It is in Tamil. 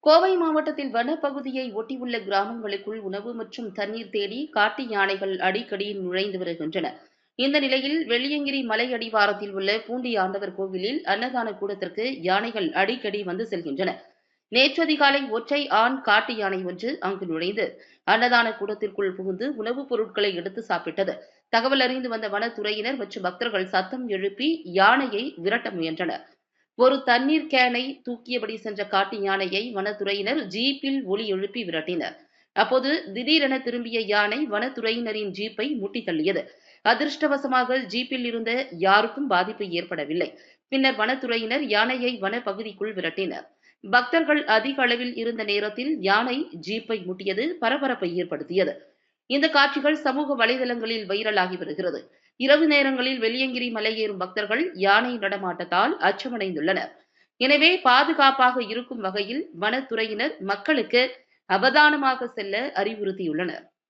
கோவை மாவட்டத்தில் வனப்பகுதியை ஒட்டியுள்ள கிராமங்களுக்குள் உணவு மற்றும் தண்ணீர் தேடி காட்டு யானைகள் அடிக்கடி நுழைந்து வருகின்றன. இந்த நிலையில் வெள்ளியங்கிரி மலை அடிவாரத்தில் உள்ள பூண்டி ஆண்டவர் கோவிலில் அன்னதான கூடத்திற்கு யானைகள் அடிக்கடி வந்து செல்கின்றன. நேற்று அதிகாலை ஒற்றை ஆண் காட்டு யானை ஒன்று அங்கு நுழைந்து அன்னதான கூடத்திற்குள் புகுந்து உணவுப் பொருட்களை எடுத்து சாப்பிட்டது. தகவல் அறிந்து வந்த வனத்துறையினர் மற்றும் பக்தர்கள் சத்தம் எழுப்பி யானையை விரட்ட முயன்றனர். ஒரு தண்ணீர் கேனை தூக்கியபடி சென்ற காட்டு யானையை வனத்துறையினர் ஜீப்பில் ஒலி எழுப்பி விரட்டினர். அப்போது திடீரென திரும்பிய யானை வனத்துறையினரின் ஜீப்பை முட்டி தள்ளியது. அதிர்ஷ்டவசமாக ஜீப்பில் இருந்த யாருக்கும் பாதிப்பு ஏற்படவில்லை. பின்னர் வனத்துறையினர் யானையை வனப்பகுதிக்குள் விரட்டினர். பக்தர்கள் அதிக அளவில் இருந்த நேரத்தில் யானை ஜீப்பை முட்டியது பரபரப்பை ஏற்படுத்தியது. இந்த காட்சிகள் சமூக வலைதளங்களில் வைரலாகி வருகிறது. இரவு நேரங்களில் வெள்ளியங்கிரி மலையேறும் பக்தர்கள் யானை நடமாட்டத்தால் அச்சமடைந்துள்ளனர். எனவே பாதுகாப்பாக இருக்கும் வகையில் வனத்துறையினர் மக்களுக்கு அவதானமாக செல்ல அறிவுறுத்தியுள்ளனர்.